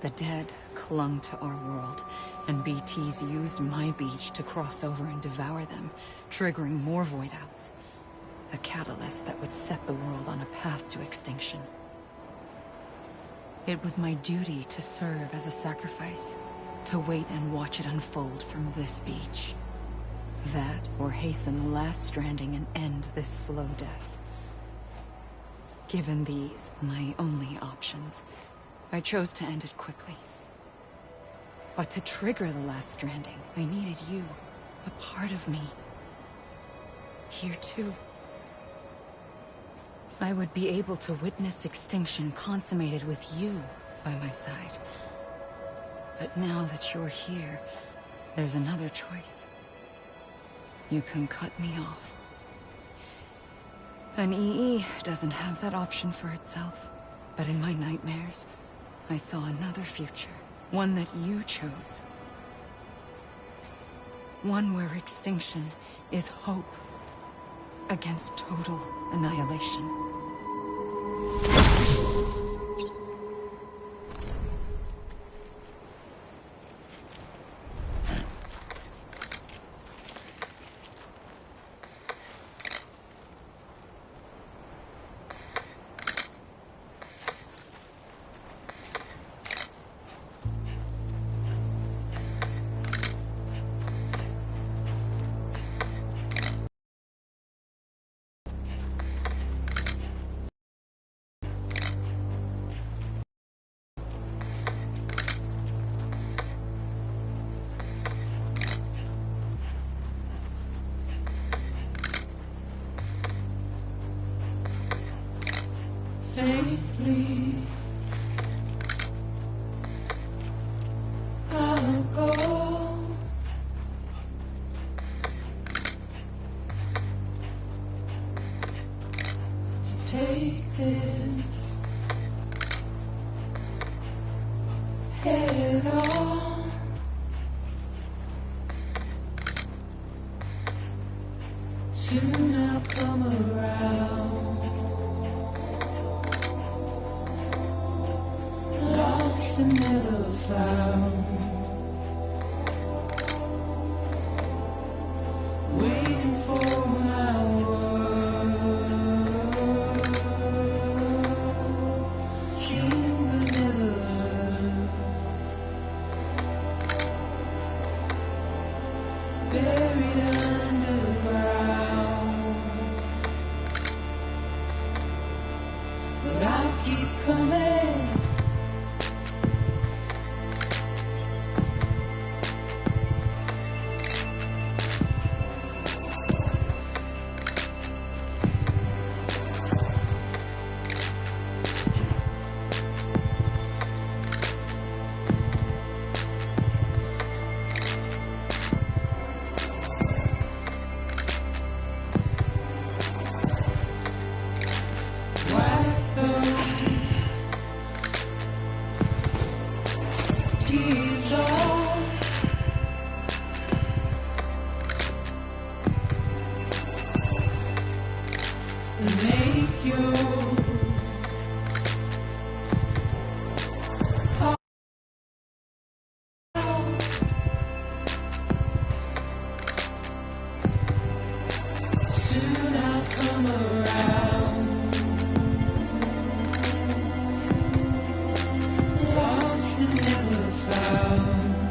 The dead clung to our world, and BTs used my beach to cross over and devour them, triggering more void outs. A catalyst that would set the world on a path to extinction. It was my duty to serve as a sacrifice, to wait and watch it unfold from this beach. That, or hasten the last stranding and end this slow death. Given these, my only options, I chose to end it quickly. But to trigger the last stranding, I needed you, a part of me. Here too. I would be able to witness extinction consummated with you by my side. But now that you're here, there's another choice. You can cut me off. An EE doesn't have that option for itself. But in my nightmares, I saw another future. One that you chose. One where extinction is hope against total annihilation. Faintly, I'll go to take this head on. Soon I'll come around. Lost and never found, waiting for my words, seen but never heard, buried underground, but I'll keep coming. Make you soon I'll come around, lost and never found.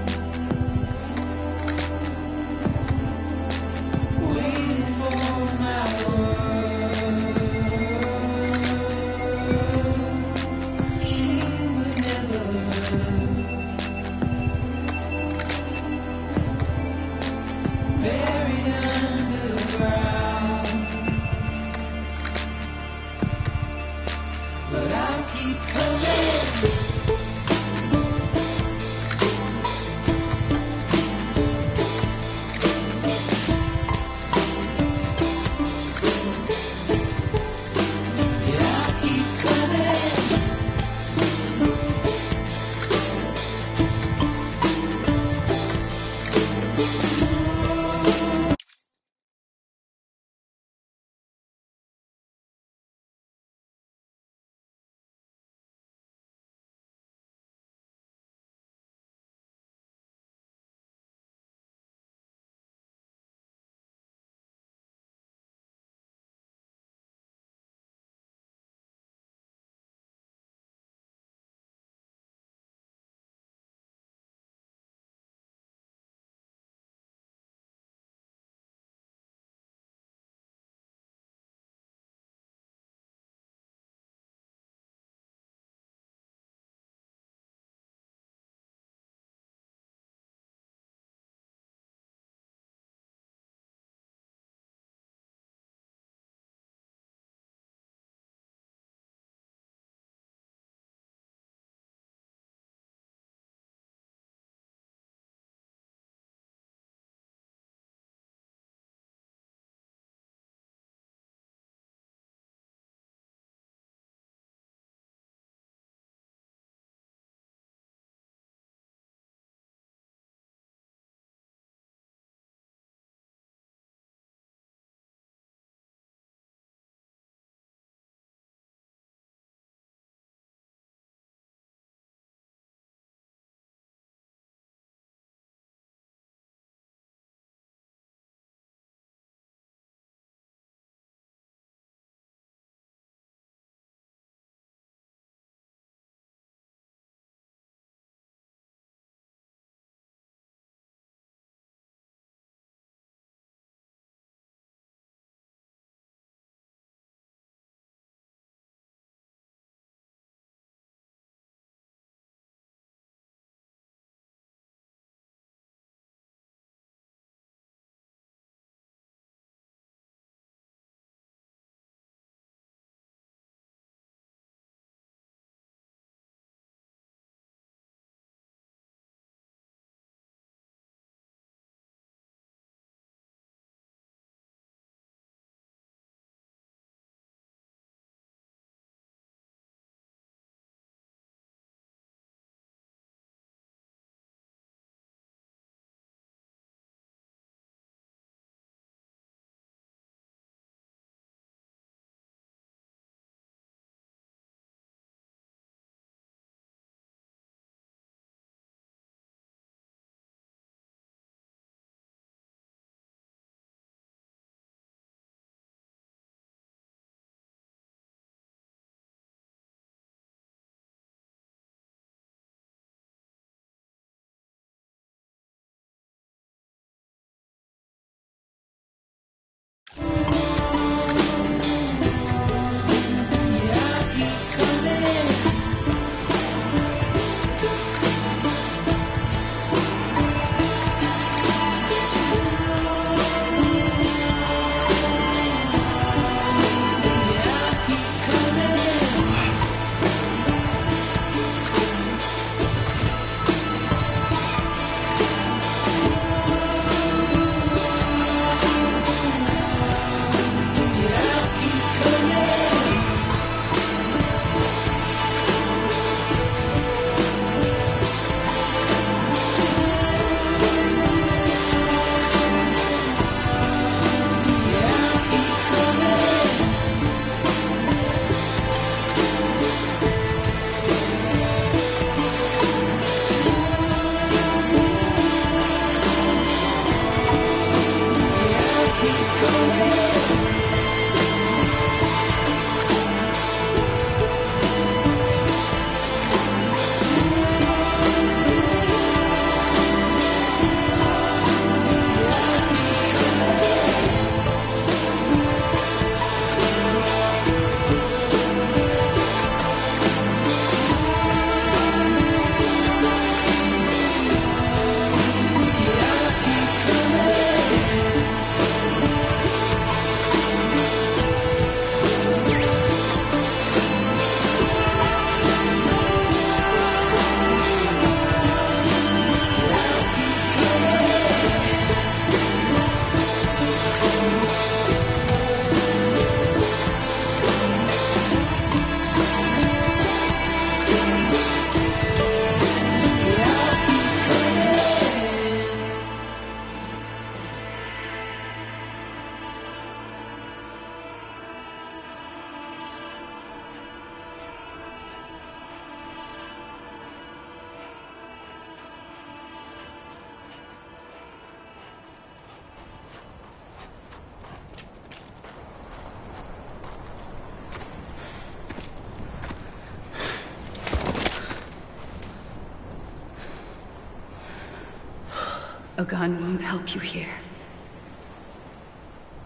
A gun won't help you here.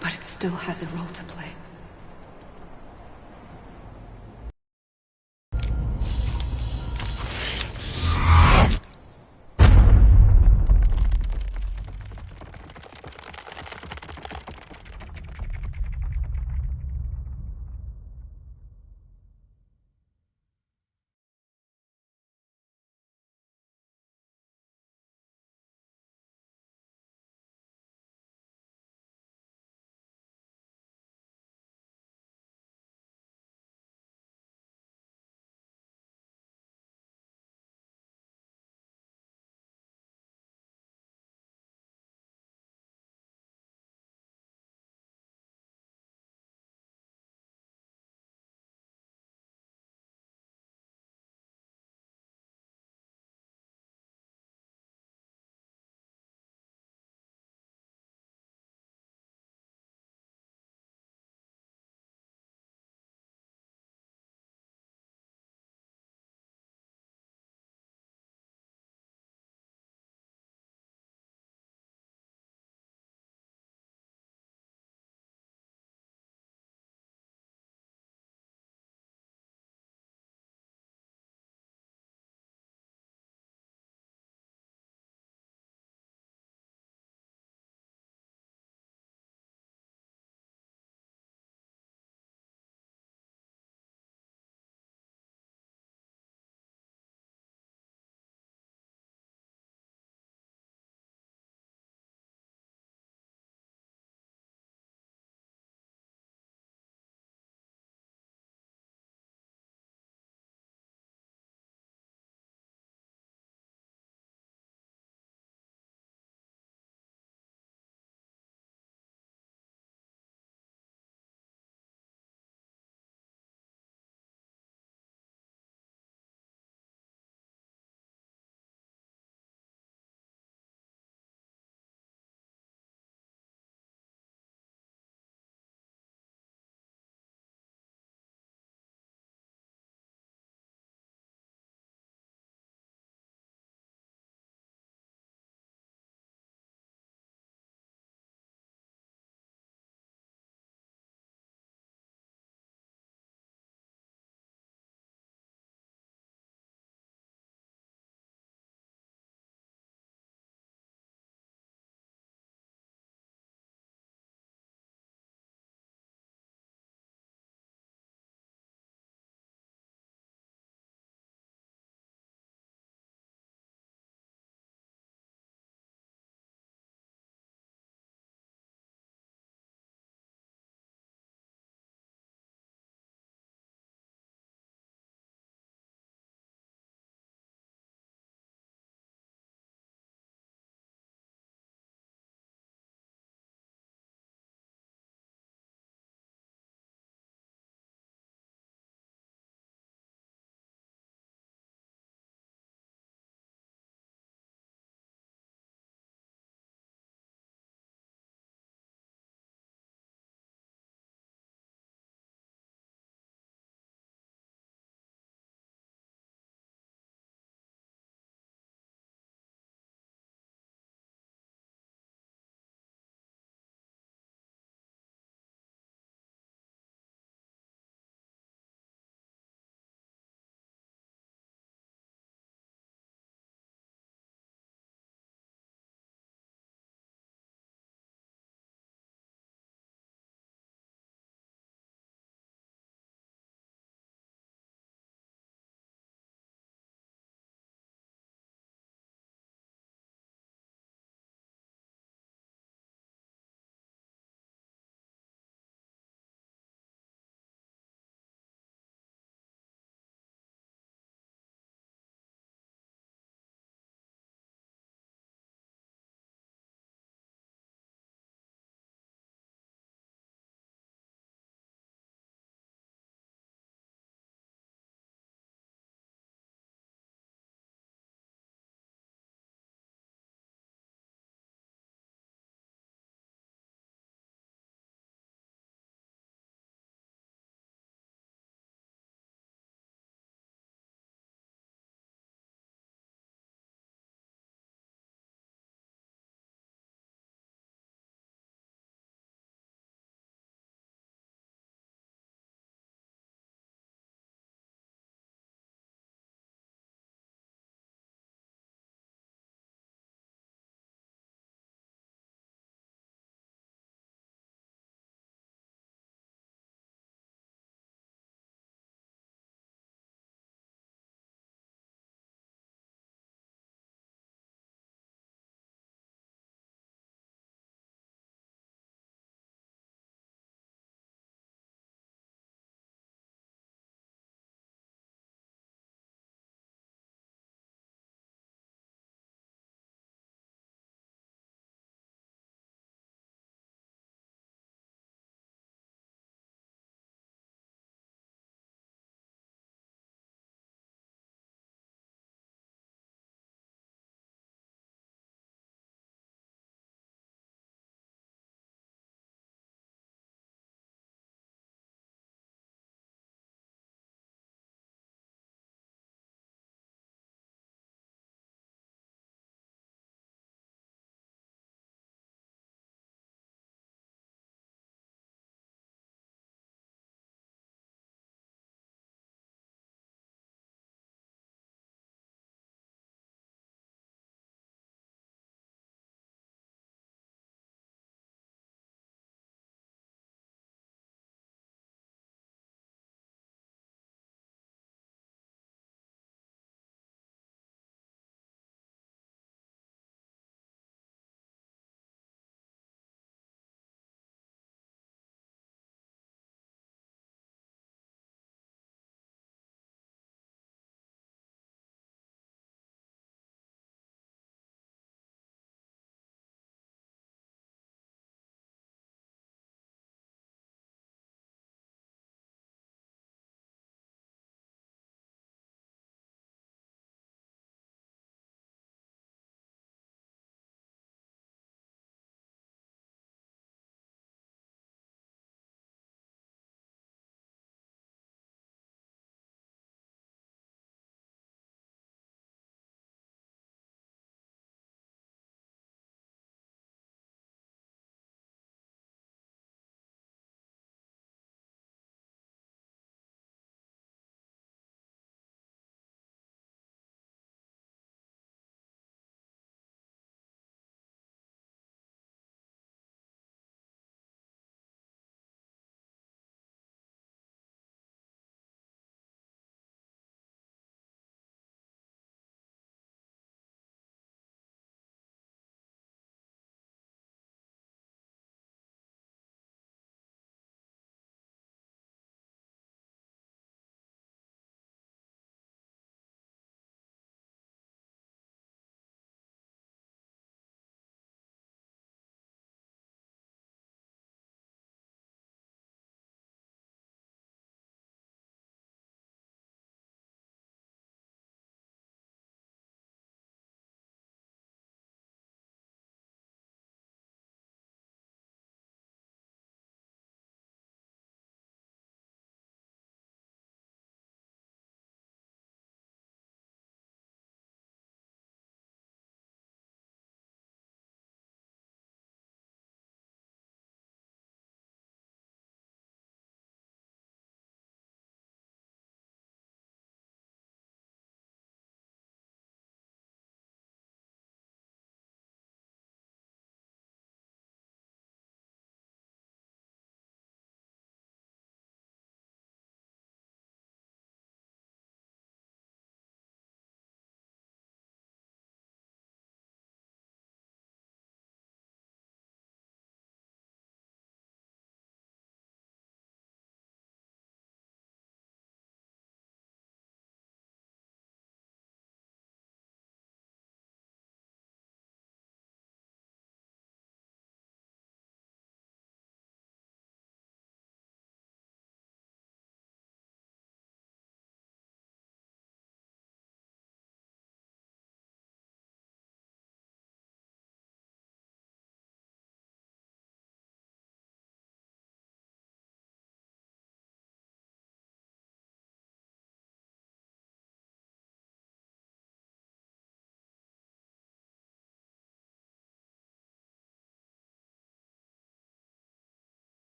But it still has a role to play.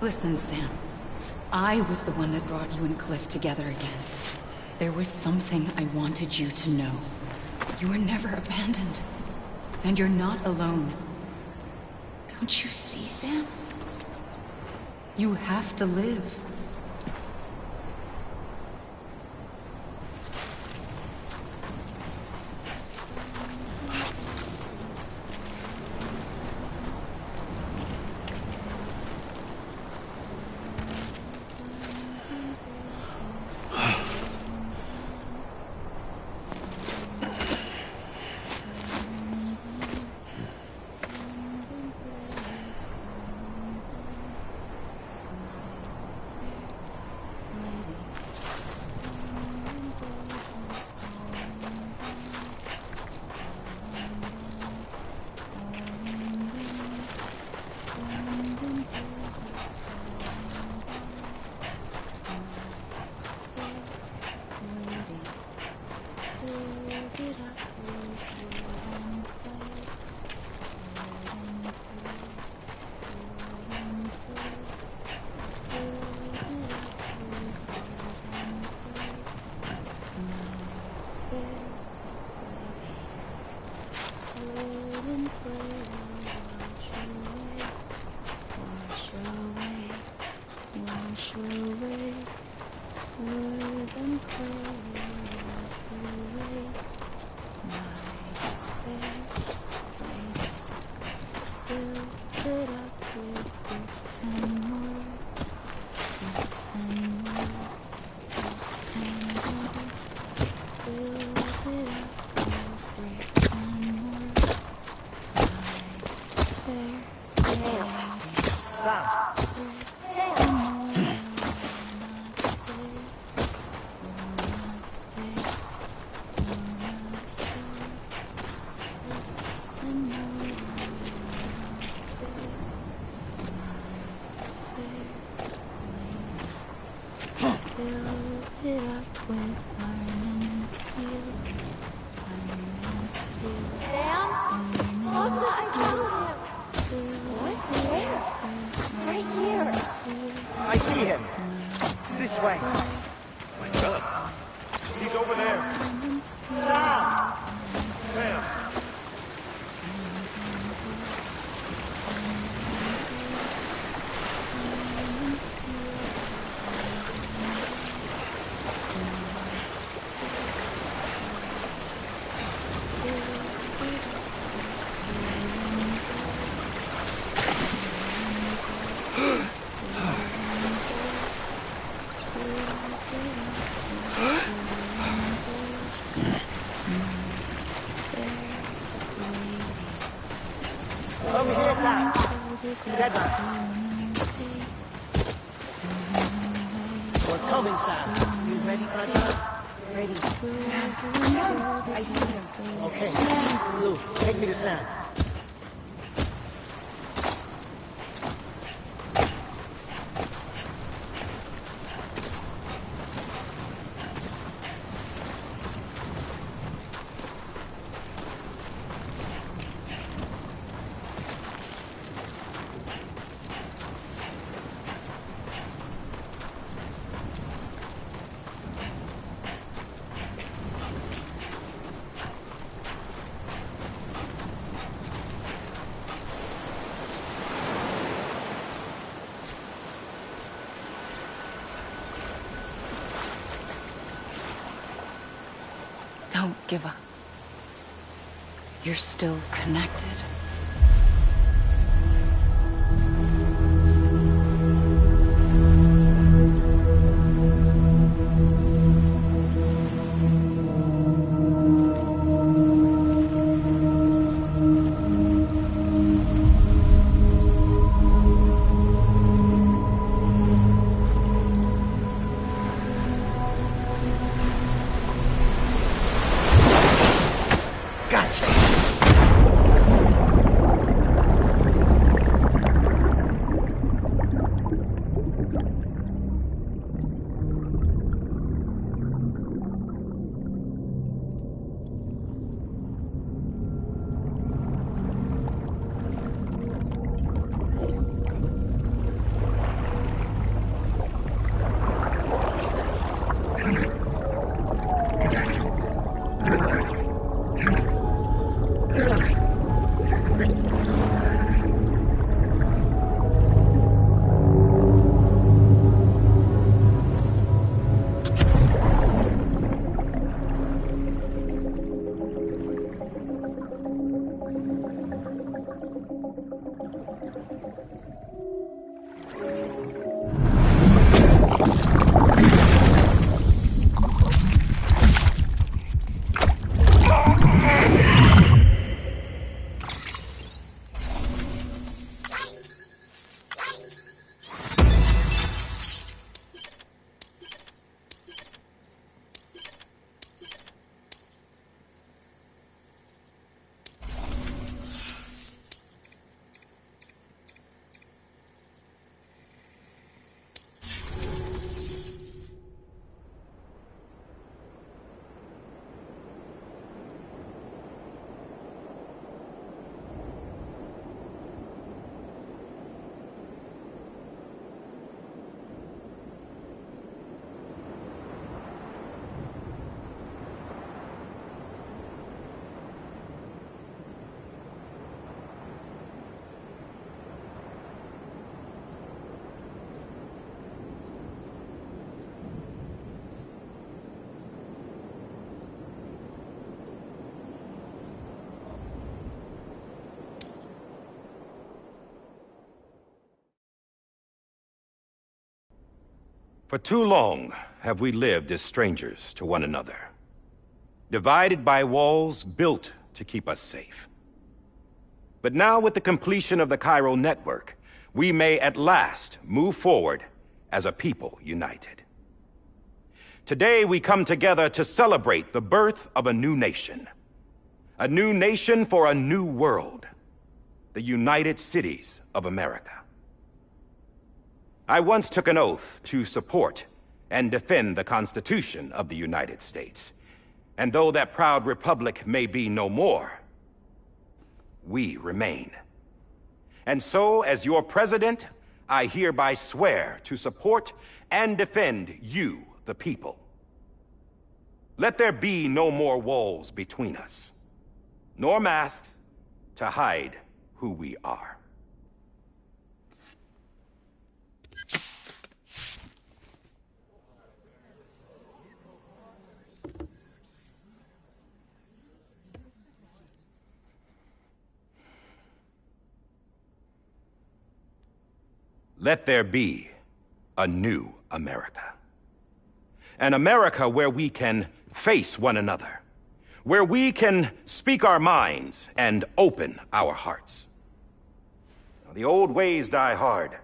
Listen, Sam. I was the one that brought you and Cliff together again. There was something I wanted you to know. You were never abandoned. And you're not alone. Don't you see, Sam? You have to live. I see him. This way. My God. He's over there. Sam! Sam! Over here, Sam. That's We're coming, Sam. You ready, buddy? Ready. Sam. I see him. Okay. Lou, take me to Sam. Don't give up. You're still connected. Gotcha! For too long have we lived as strangers to one another, divided by walls built to keep us safe. But now, with the completion of the Cairo network, we may at last move forward as a people united. Today we come together to celebrate the birth of a new nation. A new nation for a new world. The United Cities of America. I once took an oath to support and defend the Constitution of the United States. And though that proud republic may be no more, we remain. And so, as your president, I hereby swear to support and defend you, the people. Let there be no more walls between us, nor masks to hide who we are. Let there be a new America. An America where we can face one another, where we can speak our minds and open our hearts. The old ways die hard,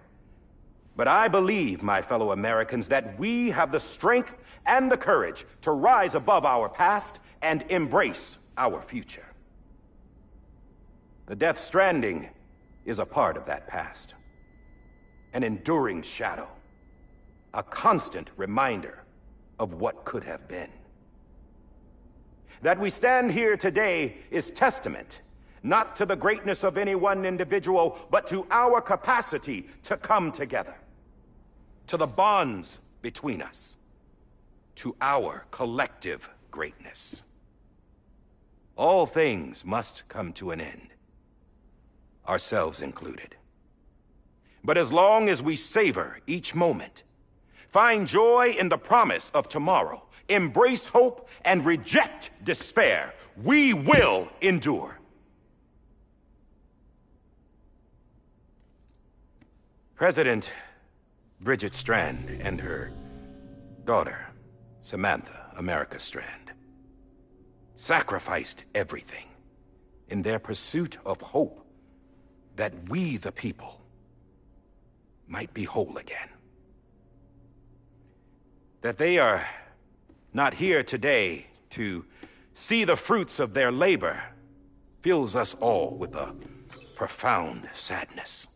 but I believe, my fellow Americans, that we have the strength and the courage to rise above our past and embrace our future. The Death Stranding is a part of that past. An enduring shadow, a constant reminder of what could have been. That we stand here today is testament, not to the greatness of any one individual, but to our capacity to come together, to the bonds between us, to our collective greatness. All things must come to an end, ourselves included. But as long as we savor each moment, find joy in the promise of tomorrow, embrace hope, and reject despair, we will endure. President Bridget Strand and her daughter, Samantha America Strand, sacrificed everything in their pursuit of hope that we, the people, might be whole again. That they are not here today to see the fruits of their labor fills us all with a profound sadness.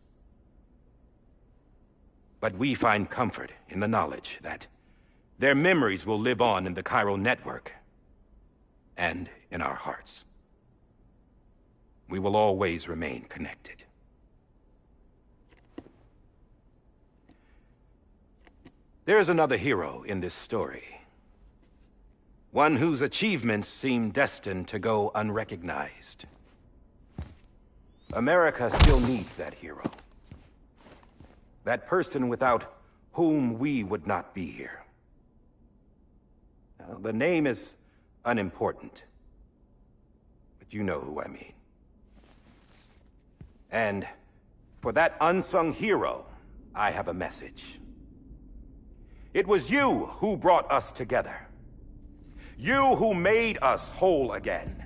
But we find comfort in the knowledge that their memories will live on in the Cairo network and in our hearts. We will always remain connected. There is another hero in this story. One whose achievements seem destined to go unrecognized. America still needs that hero. That person without whom we would not be here. Now, the name is unimportant, but you know who I mean. And for that unsung hero, I have a message. It was you who brought us together. You who made us whole again.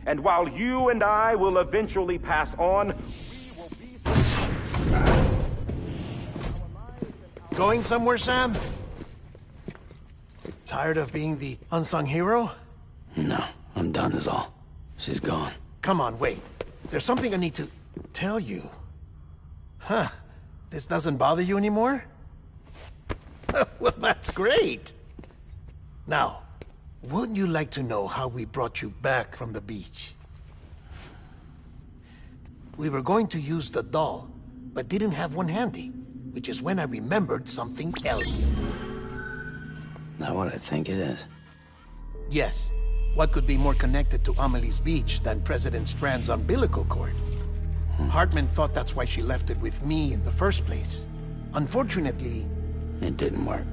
And while you and I will eventually pass on, we will be... Going somewhere, Sam? Tired of being the unsung hero? No, I'm done is all. She's gone. Come on, wait. There's something I need to tell you. Huh. This doesn't bother you anymore? Well, that's great. Now, wouldn't you like to know how we brought you back from the beach? We were going to use the doll, but didn't have one handy, which is when I remembered something else. Not what I think it is. Yes. What could be more connected to Amelie's beach than President Strand's umbilical cord? Hartman thought that's why she left it with me in the first place. Unfortunately... It didn't work.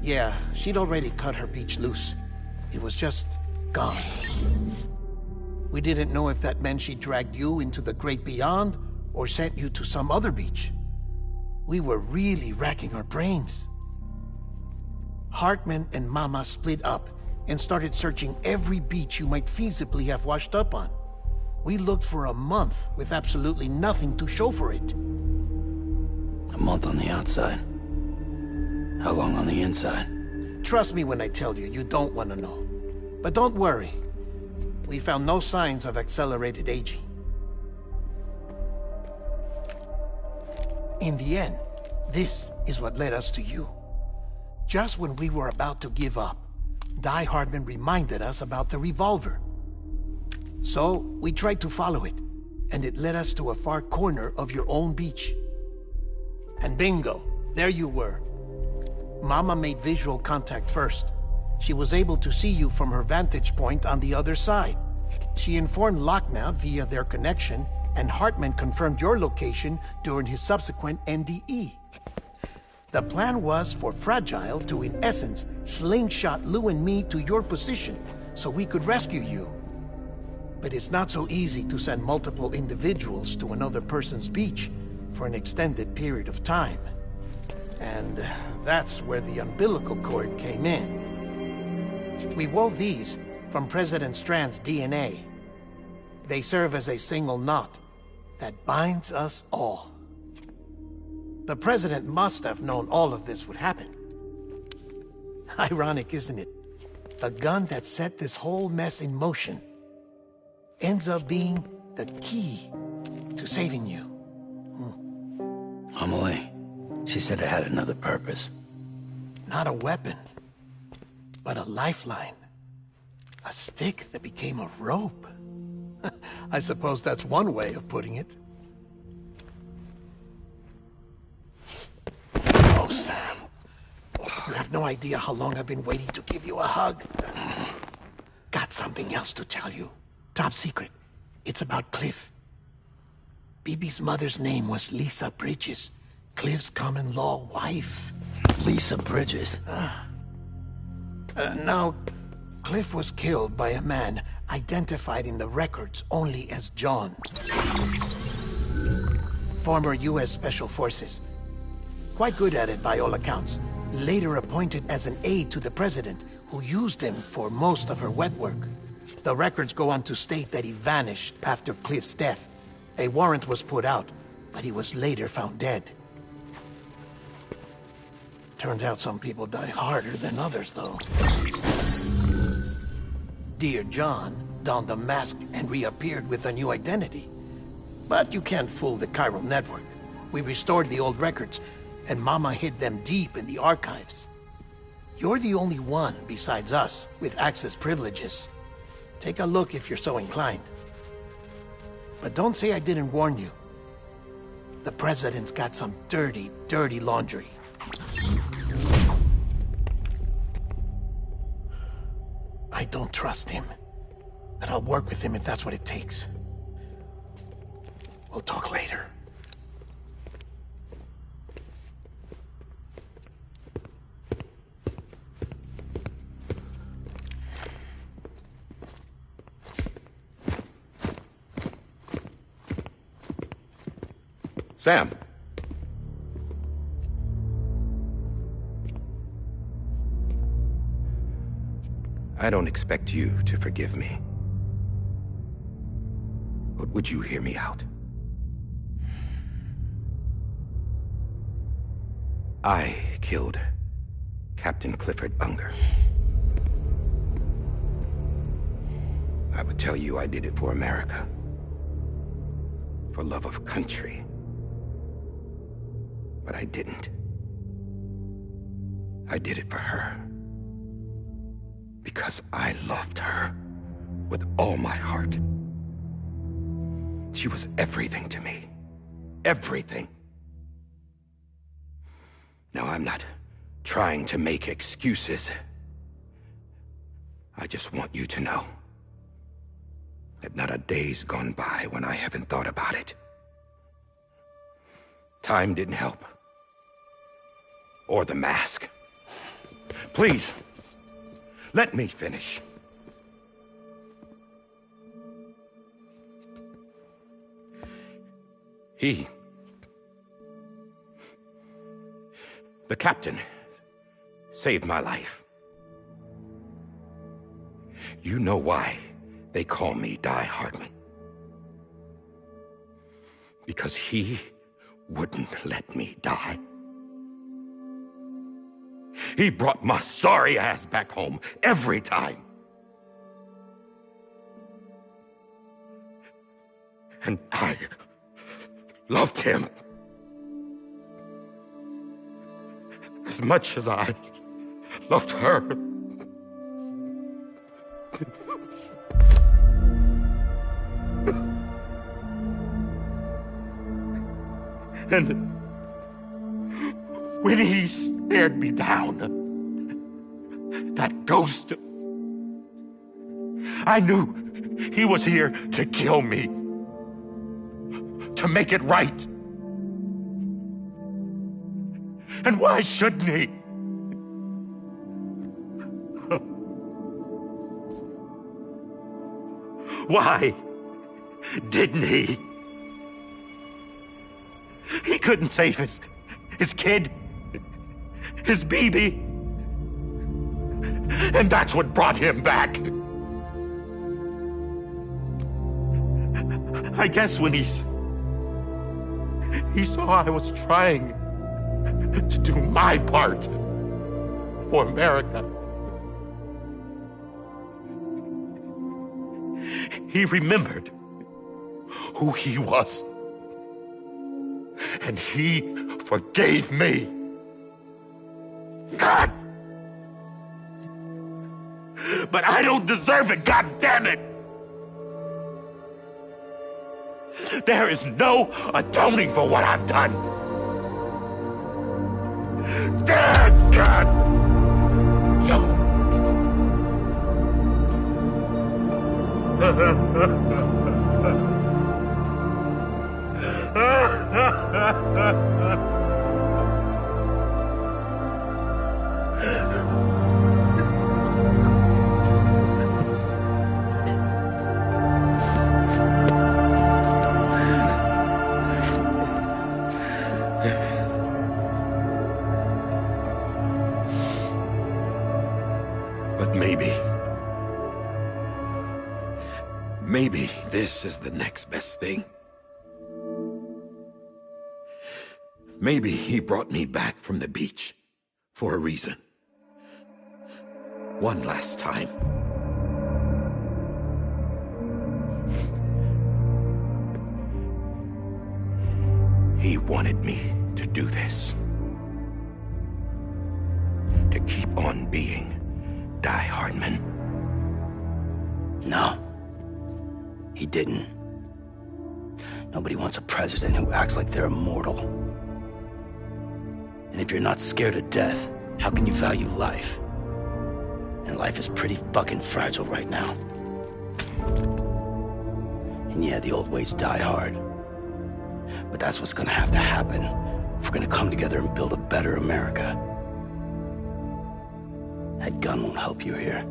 Yeah, she'd already cut her beach loose. It was just gone. We didn't know if that meant she dragged you into the great beyond, or sent you to some other beach. We were really racking our brains. Hartman and Mama split up and started searching every beach you might feasibly have washed up on. We looked for a month with absolutely nothing to show for it. A month on the outside. How long on the inside? Trust me when I tell you, you don't want to know. But don't worry. We found no signs of accelerated aging. In the end, this is what led us to you. Just when we were about to give up, Die Hardman reminded us about the revolver. So, we tried to follow it, and it led us to a far corner of your own beach. And bingo, there you were. Mama made visual contact first. She was able to see you from her vantage point on the other side. She informed Lochna via their connection, and Hartman confirmed your location during his subsequent NDE. The plan was for Fragile to, in essence, slingshot Lou and me to your position so we could rescue you. But it's not so easy to send multiple individuals to another person's beach for an extended period of time. And that's where the umbilical cord came in. We wove these from President Strand's DNA. They serve as a single knot that binds us all. The President must have known all of this would happen. Ironic, isn't it? The gun that set this whole mess in motion ends up being the key to saving you. Amelie, she said it had another purpose. Not a weapon, but a lifeline. A stick that became a rope. I suppose that's one way of putting it. Oh, Sam. You have no idea how long I've been waiting to give you a hug. Got something else to tell you. Top secret. It's about Cliff. Bibi's mother's name was Lisa Bridges, Cliff's common-law wife. Lisa Bridges? Now, Cliff was killed by a man identified in the records only as John. Former U.S. Special Forces. Quite good at it by all accounts. Later appointed as an aide to the president, who used him for most of her wet work. The records go on to state that he vanished after Cliff's death. A warrant was put out, but he was later found dead. Turns out some people die harder than others, though. Dear John donned a mask and reappeared with a new identity. But you can't fool the chiral network. We restored the old records, and Mama hid them deep in the archives. You're the only one, besides us, with access privileges. Take a look if you're so inclined. But don't say I didn't warn you. The President's got some dirty, dirty laundry. I don't trust him, but I'll work with him if that's what it takes. We'll talk later. Sam. I don't expect you to forgive me. But would you hear me out? I killed Captain Clifford Unger. I would tell you I did it for America. For love of country. But I didn't. I did it for her. Because I loved her with all my heart. She was everything to me. Everything. Now, I'm not trying to make excuses. I just want you to know that not a day's gone by when I haven't thought about it. Time didn't help. Or the mask. Please, let me finish. The captain saved my life. You know why they call me Die Hardman. Because he wouldn't let me die. He brought my sorry ass back home every time. And I loved him as much as I loved her. And when he stared me down, that ghost, I knew he was here to kill me, to make it right. And why shouldn't he? Why didn't he? He couldn't save his kid, his baby. And that's what brought him back. I guess when he saw I was trying to do my part for America, he remembered who he was. And he forgave me. God! But I don't deserve it, God damn it! There is no atoning for what I've done. Damn, God! But maybe this is the next best thing. Maybe he brought me back from the beach for a reason. One last time. He wanted me to do this. To keep on being Die Hardman. No. He didn't. Nobody wants a president who acts like they're immortal. And if you're not scared of death, how can you value life? And life is pretty fucking fragile right now. And yeah, the old ways die hard. But that's what's gonna have to happen if we're gonna come together and build a better America. That gun won't help you here.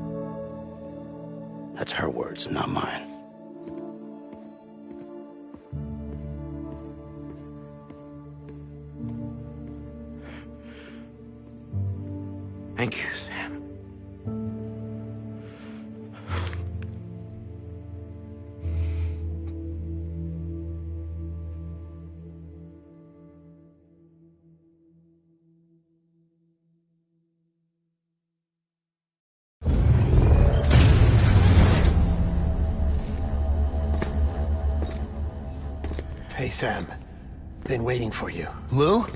That's her words, not mine. Thank you, Sam. Hey, Sam. Been waiting for you. Lou?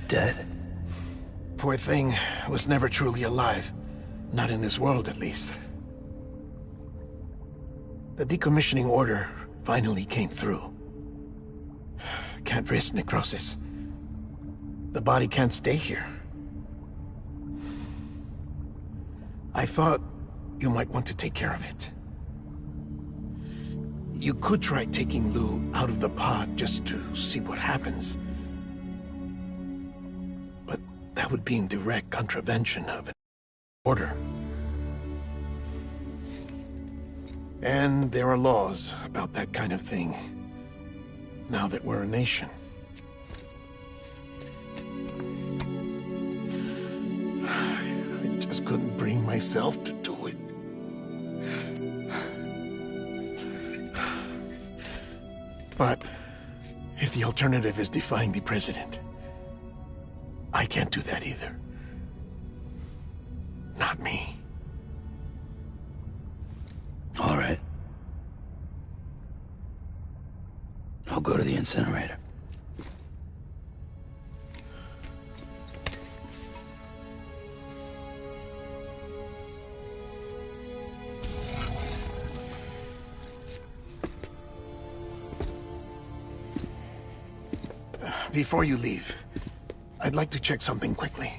Dead? Poor thing was never truly alive. Not in this world, at least. The decommissioning order finally came through. Can't risk necrosis. The body can't stay here. I thought you might want to take care of it. You could try taking Lou out of the pod just to see what happens. But that would be in direct contravention of an order. And there are laws about that kind of thing, now that we're a nation. myself to do it. But if the alternative is defying the president, I can't do that either. Not me. All right. I'll go to the incinerator. Before you leave, I'd like to check something quickly.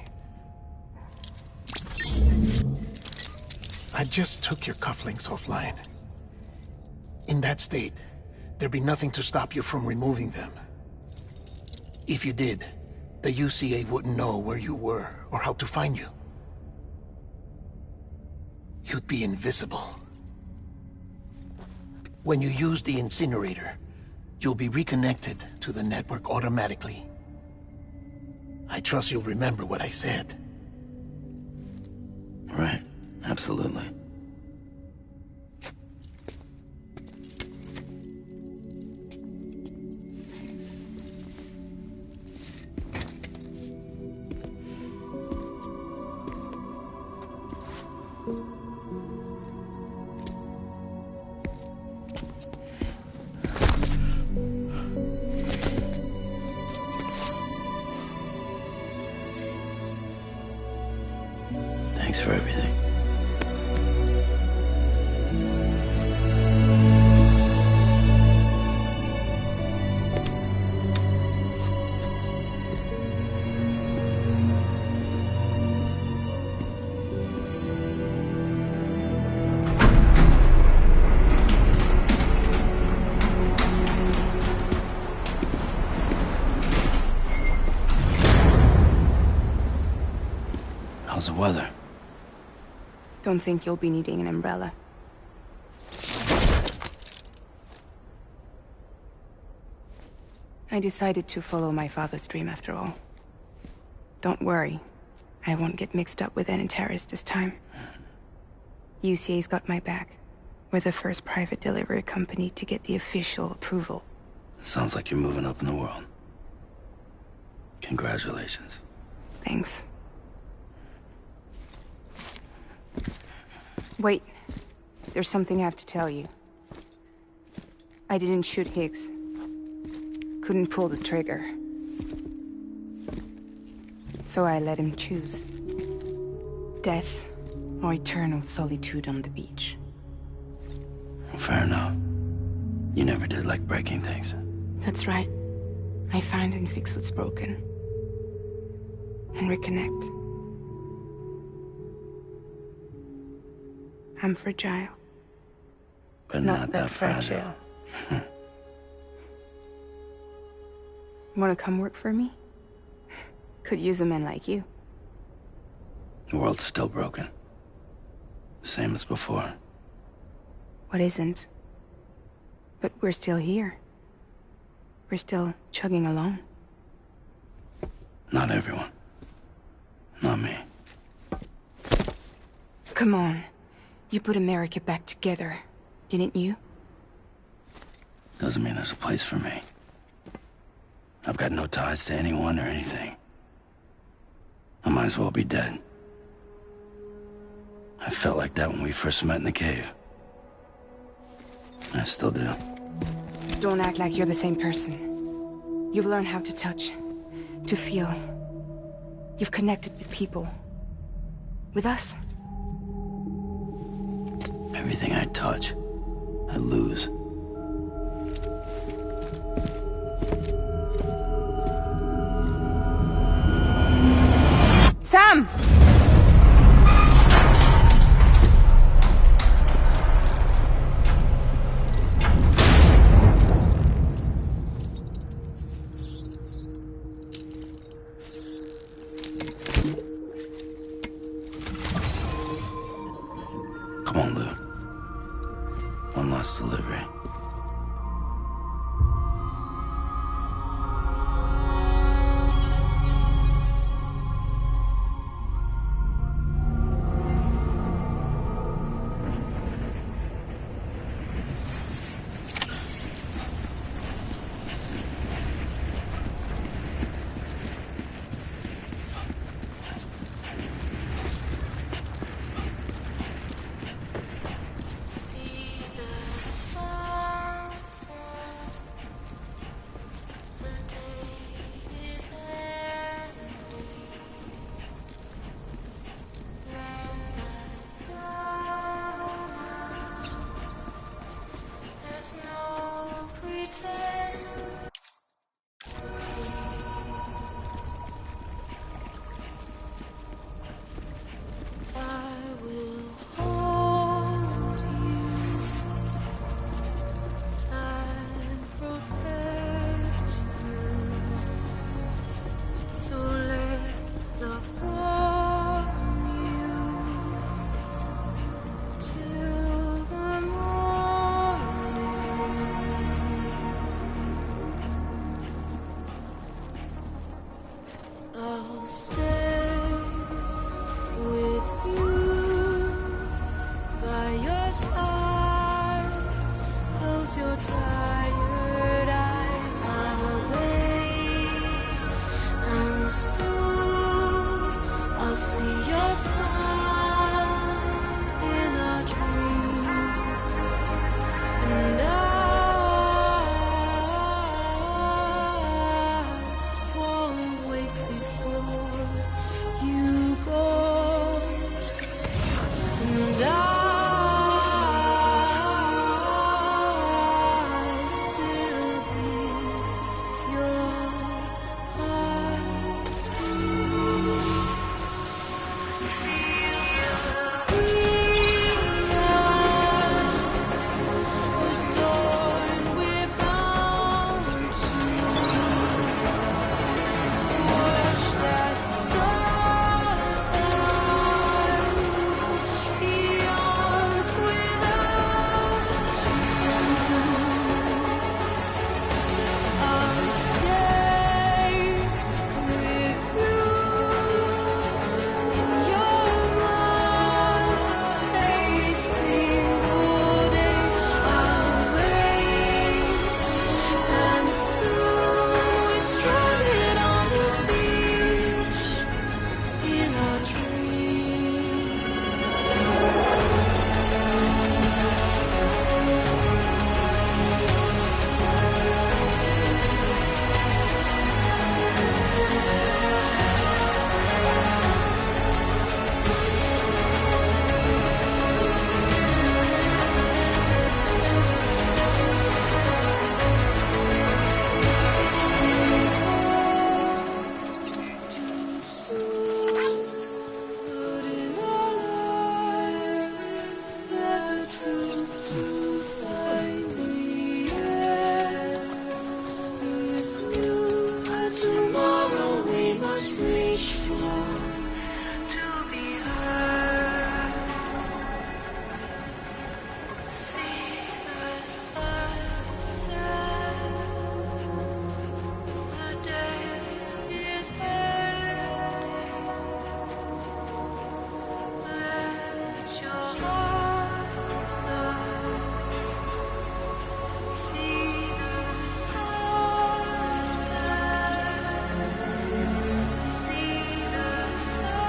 I just took your cufflinks offline. In that state, there'd be nothing to stop you from removing them. If you did, the UCA wouldn't know where you were or how to find you. You'd be invisible. When you use the incinerator, you'll be reconnected to the network automatically. I trust you'll remember what I said. Right. Absolutely. Thanks for everything. How's the weather? Don't think you'll be needing an umbrella. I decided to follow my father's dream after all. Don't worry, I won't get mixed up with any terrorists this time. UCA's got my back. We're the first private delivery company to get the official approval. Sounds like you're moving up in the world. Congratulations. Thanks. Wait, there's something I have to tell you. I didn't shoot Higgs. Couldn't pull the trigger. So I let him choose. Death or eternal solitude on the beach. Fair enough. You never did like breaking things. That's right. I find and fix what's broken. And reconnect. I'm fragile. But not that fragile. Wanna come work for me? Could use a man like you. The world's still broken. Same as before. What isn't? But we're still here. We're still chugging along. Not everyone. Not me. Come on. You put America back together, didn't you? Doesn't mean there's a place for me. I've got no ties to anyone or anything. I might as well be dead. I felt like that when we first met in the cave. I still do. Don't act like you're the same person. You've learned how to touch, to feel. You've connected with people. With us. Everything I touch, I lose. Sam! Come on, Lou. One last delivery. stay with you by your side. Close your tired eyes. I'll wait, and soon I'll see your smile in a dream, and I won't wake before you go, and I still be your adorned with bounty. Watch that star yawns without you. I'll stay with you in your mind a single day. I'll wait, and soon we're stranded on the beach in a dream. Too soon, but in our lives there's a truth to find. The end is new, and tomorrow we must reach for to be heard. See the sunset. The day is ending. Let your heart start. See the sunset. See the sunset.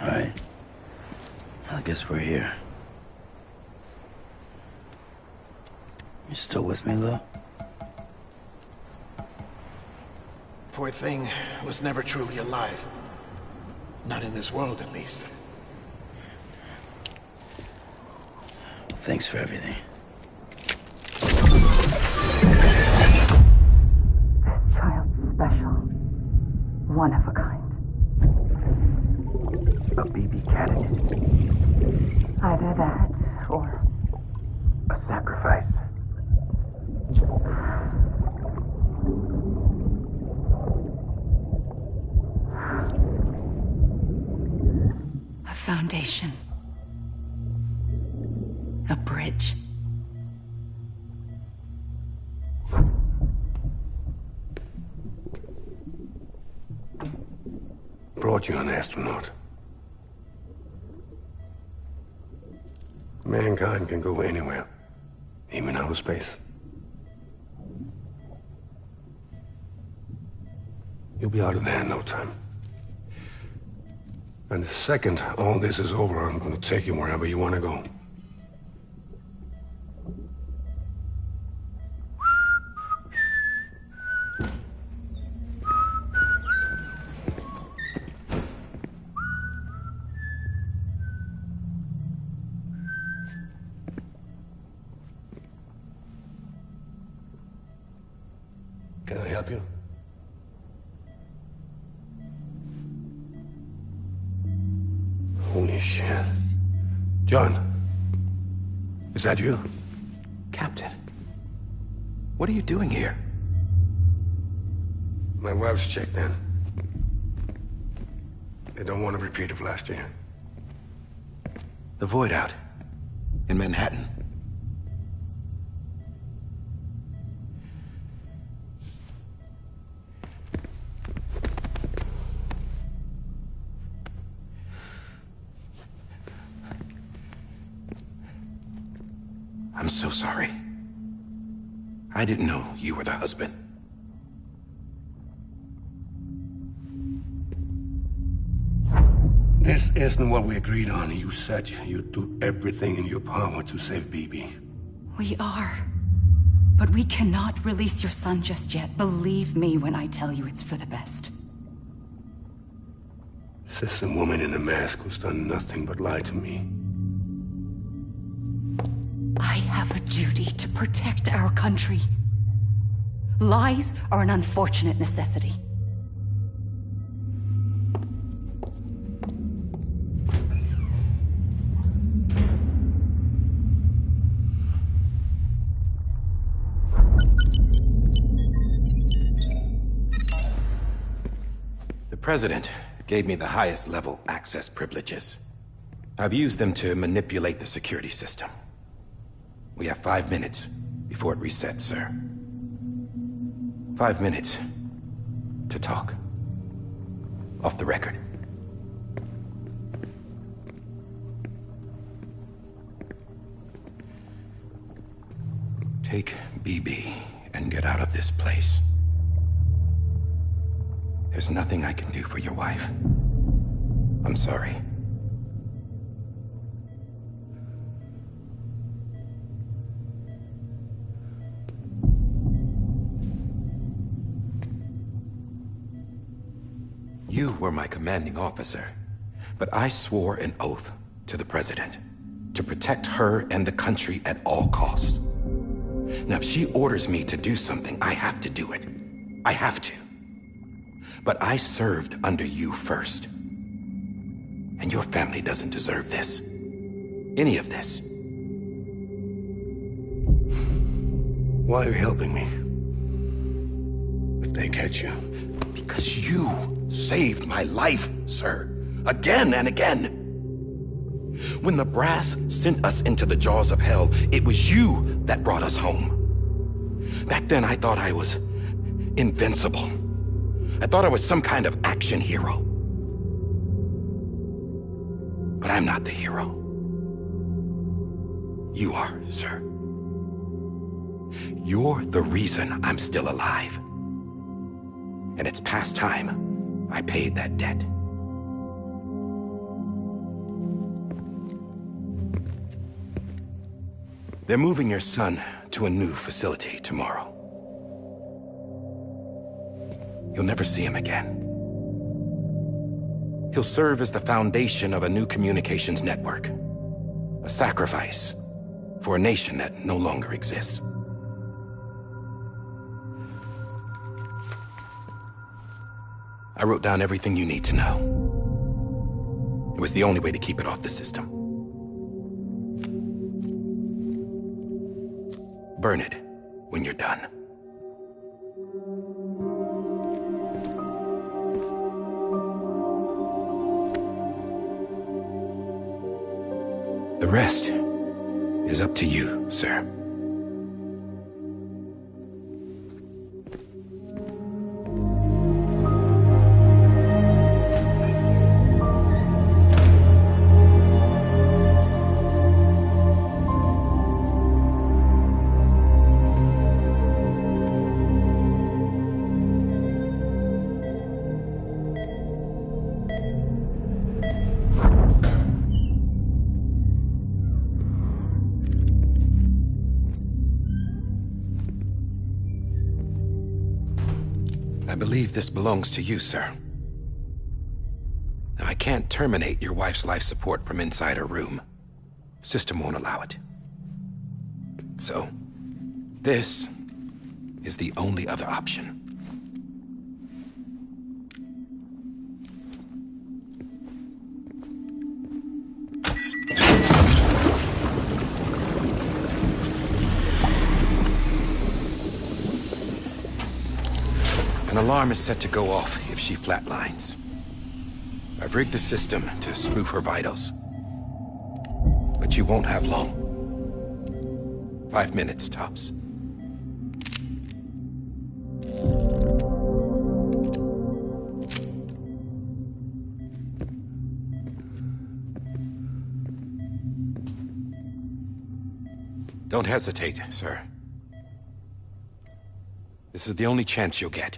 All right. I guess we're here. You still with me, Lou? Poor thing was never truly alive. Not in this world, at least. Well, thanks for everything. Child's special. foundation. A bridge. Brought you an astronaut. Mankind can go anywhere, even outer space. You'll be out of there in no time. And the second all this is over, I'm gonna take you wherever you want to go. Can I help you? Holy shit. John, is that you? Captain, what are you doing here? My wife's checked in. They don't want a repeat of last year. The Void out in Manhattan. I'm so sorry. I didn't know you were the husband. This isn't what we agreed on. You said you'd do everything in your power to save BB. We are. But we cannot release your son just yet. Believe me when I tell you it's for the best. This is a woman in a mask who's done nothing but lie to me. I have a duty to protect our country. Lies are an unfortunate necessity. The President gave me the highest level access privileges. I've used them to manipulate the security system. We have 5 minutes before it resets, sir. 5 minutes to talk. Off the record. Take BB and get out of this place. There's nothing I can do for your wife. I'm sorry. You were my commanding officer, but I swore an oath to the President to protect her and the country at all costs. Now, if she orders me to do something, I have to do it. I have to. But I served under you first. And your family doesn't deserve this. Any of this. Why are you helping me? If they catch you. Because you saved my life, sir. Again and again. When the brass sent us into the jaws of hell, it was you that brought us home. Back then, I thought I was invincible. I thought I was some kind of action hero. But I'm not the hero. You are, sir. You're the reason I'm still alive. And it's past time I paid that debt. They're moving your son to a new facility tomorrow. You'll never see him again. He'll serve as the foundation of a new communications network. A sacrifice for a nation that no longer exists. I wrote down everything you need to know. It was the only way to keep it off the system. Burn it when you're done. The rest is up to you, sir. I believe this belongs to you, sir. Now, I can't terminate your wife's life support from inside her room. System won't allow it. So, this is the only other option. An alarm is set to go off if she flatlines. I've rigged the system to spoof her vitals. But you won't have long. 5 minutes, tops. Don't hesitate, sir. This is the only chance you'll get.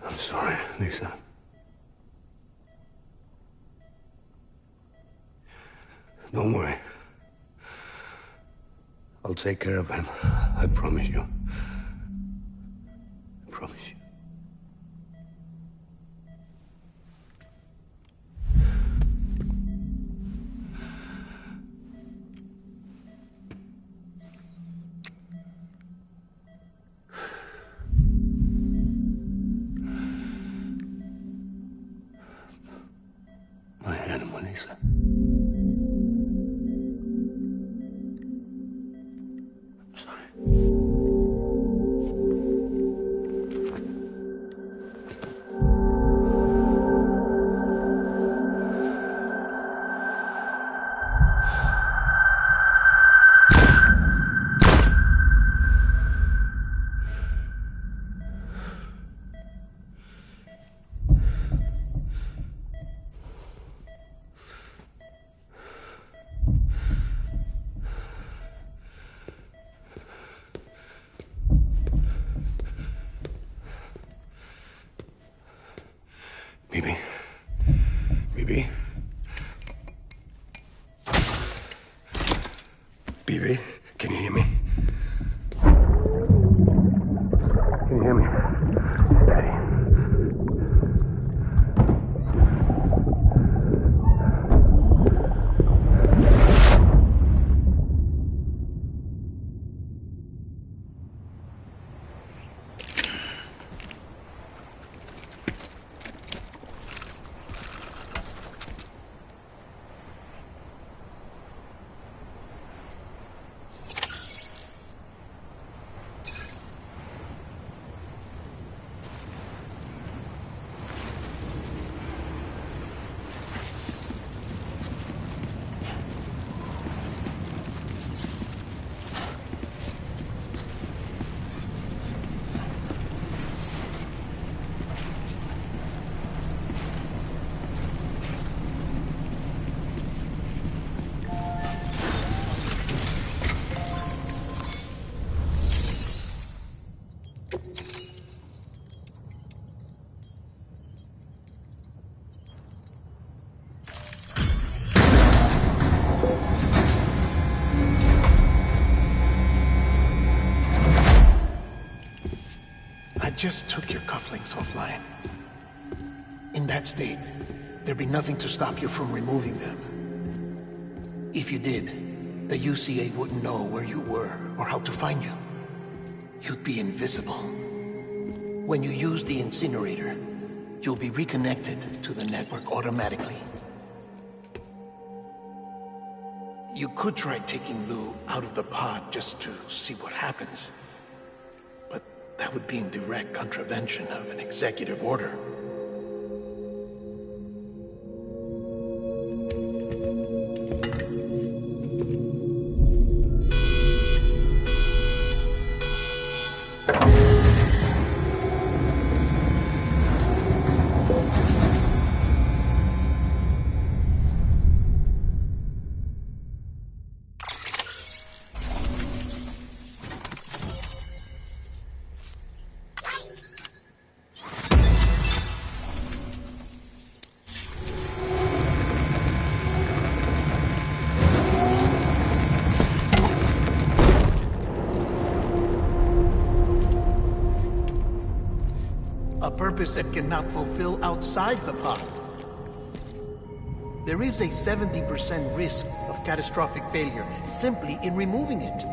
I'm sorry, Lisa. Don't worry. I'll take care of him. I promise you. I promise you. My animal, Lisa. I'm sorry. Bibi. Bibi. Bibi, can you hear me? Can you hear me? Daddy. just took your cufflinks offline. In that state, there'd be nothing to stop you from removing them. If you did, the UCA wouldn't know where you were or how to find you. You'd be invisible. When you use the incinerator, you'll be reconnected to the network automatically. You could try taking Lou out of the pod just to see what happens. But that would be in direct contravention of an executive order. A purpose that cannot fulfill outside the pod. There is a 70% risk of catastrophic failure simply in removing it.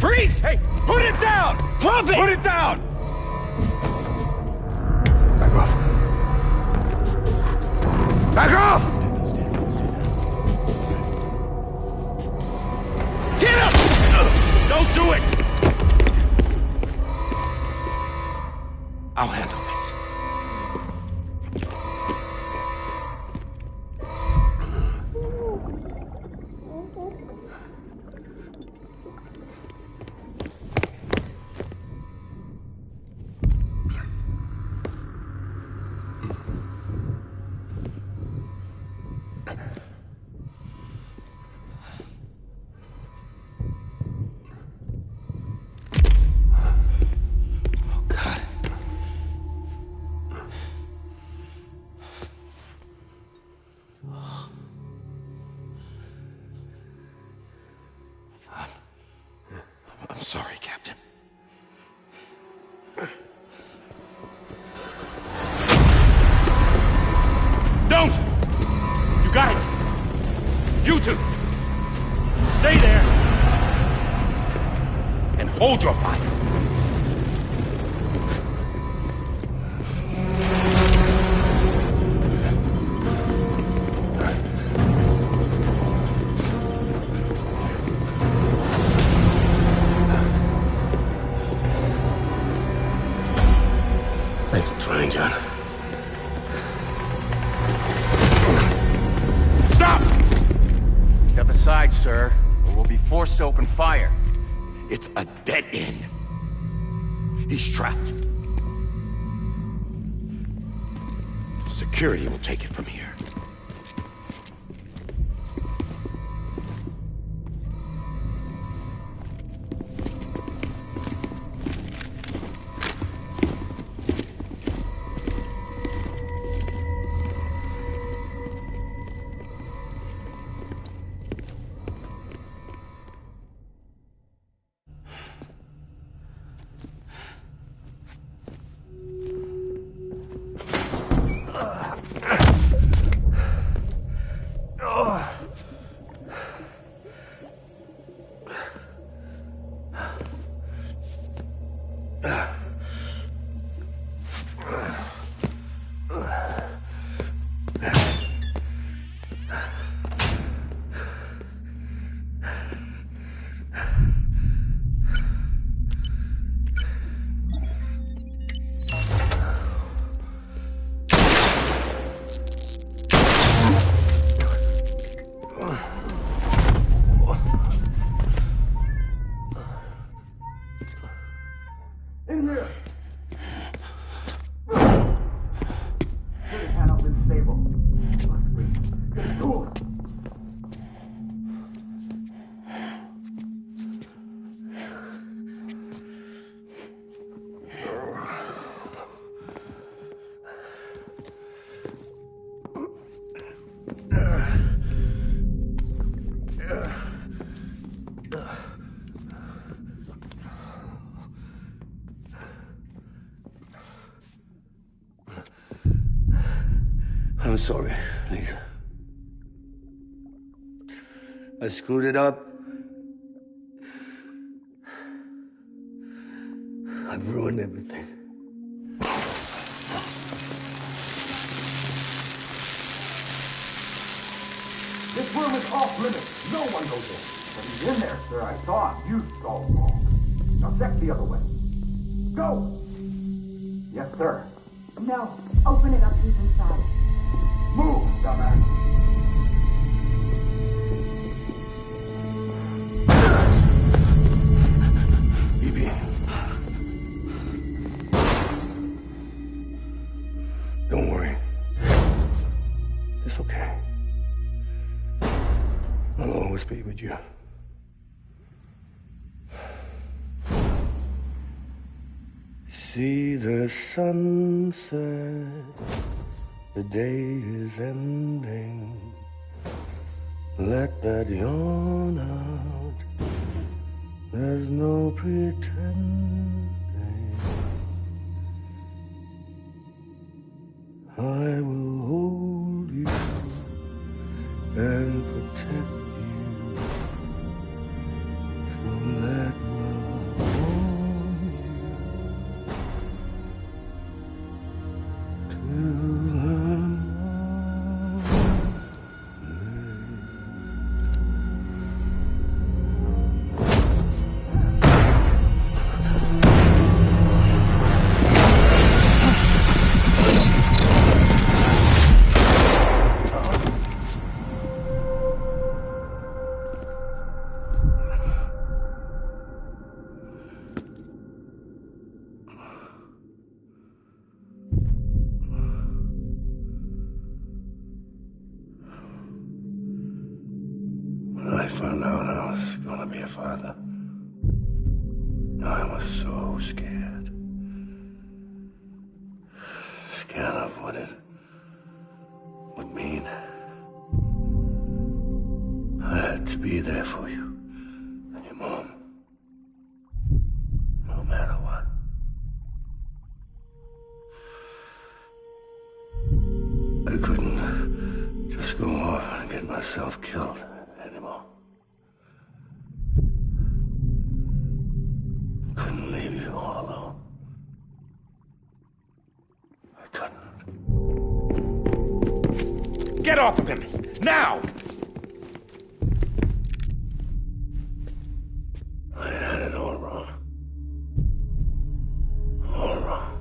Freeze! Hey, put it down! Drop it! Put it down! Back off. Back off! Get up! Don't do it! I'll handle this. I'm sorry, Captain. Don't! You got it! You two! Stay there! And hold your fire! Thanks for trying, John. Stop! Step aside, sir, or we'll be forced to open fire. It's a dead end. He's trapped. Security will take it from here. I'm sorry, Lisa. I screwed it up. I've ruined everything. This room is off limits. No one goes in. But he's in there, sir. I saw him. You saw him wrong. Now check the other way. Go! Yes, sir. No, open it up deep inside. Move, dumbass. Bibi. Don't worry. It's okay. I'll always be with you. See the sunset, the day is ending. Let that yawn out, there's no pretending. I will hold you and protect you. So let love warm you till the When I found out I was gonna be a father, I was so scared. Scared of what it would mean. I had to be there for you and your mom, no matter what. I couldn't just go off and get myself killed anymore. Couldn't leave you all alone. I couldn't. Get off of him! Now! I had it all wrong. All wrong.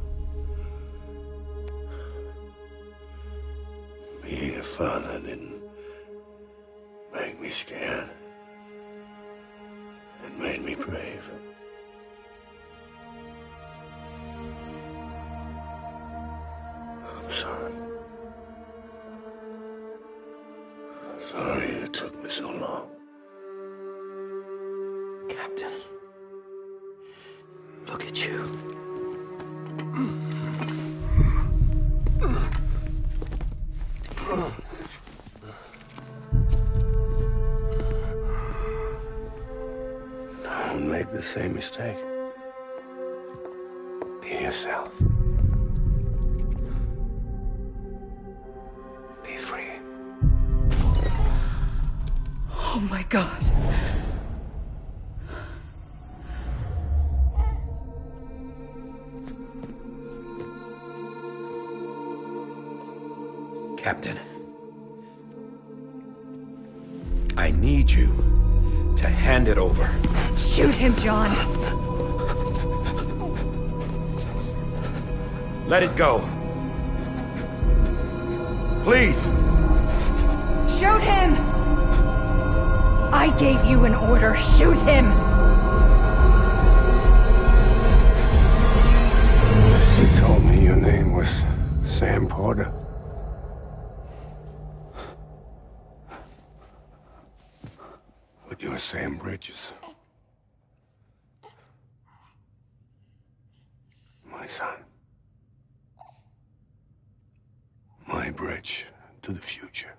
Being a father didn't make me scared. It made me brave. I'm sorry. Sorry it took me so long. Captain. Look at you. Don't make the same mistake. Be yourself. Be free. Oh my God. Captain. I need you to hand it over. Shoot him, John. Let it go. Please. Shoot him! I gave you an order. Shoot him! You told me your name was Sam Porter. But you're Sam Bridges. My son. My bridge to the future.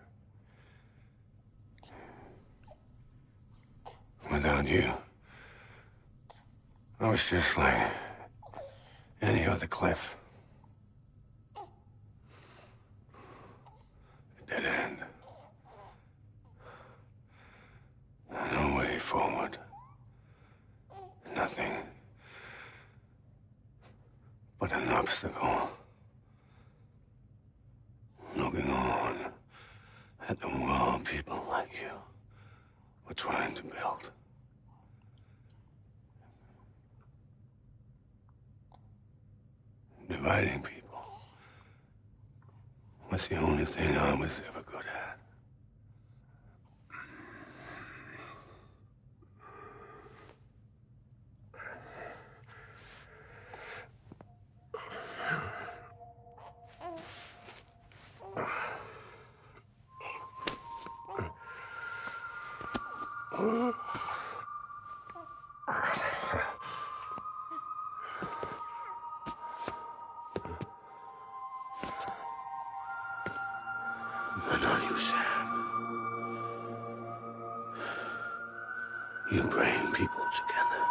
Without you, I was just like any other Cliff. forward. Nothing but an obstacle. Looking on at the world people like you were trying to build. Dividing people was the only thing I was ever good at. But not you, Sam. You bring people together.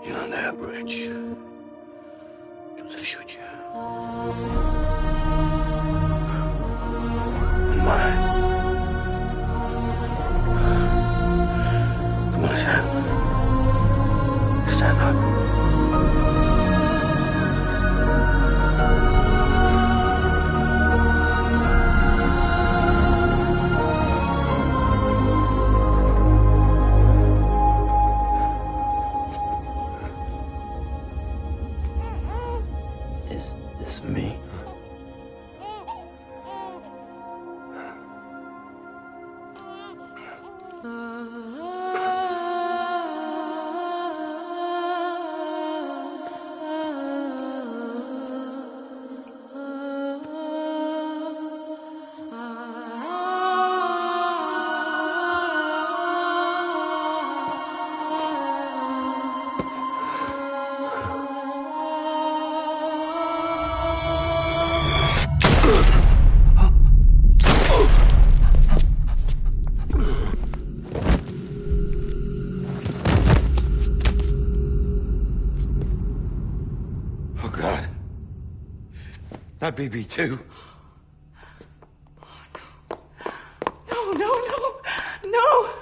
You're their bridge to the future. And mine. Come on, Sam. Stand up. Is this me? Oh, God. Not BB2. No, no, no, no!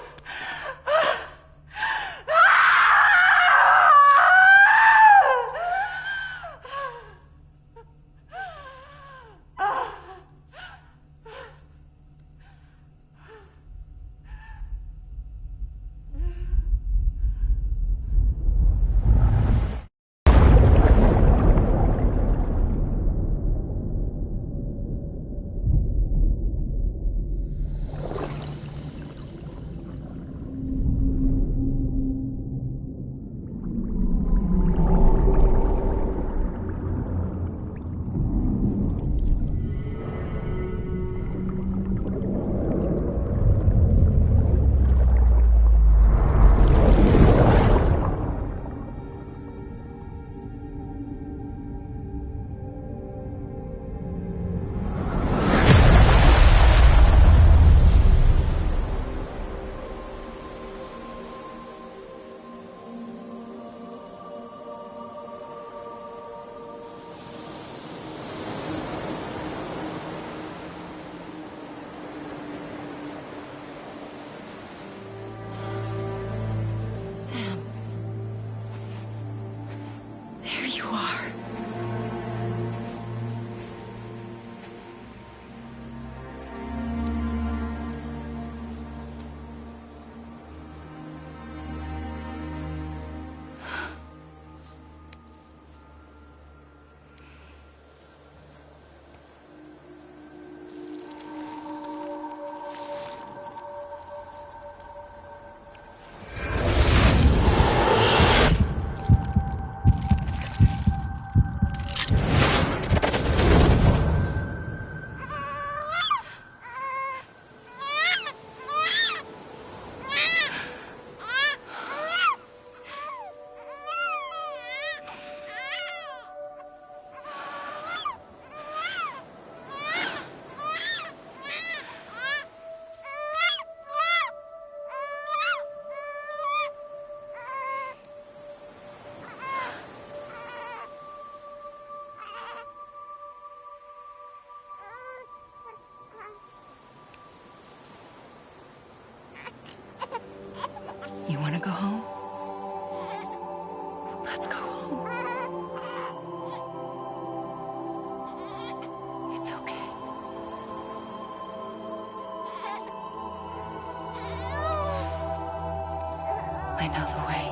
Sam. There you are. I know the way.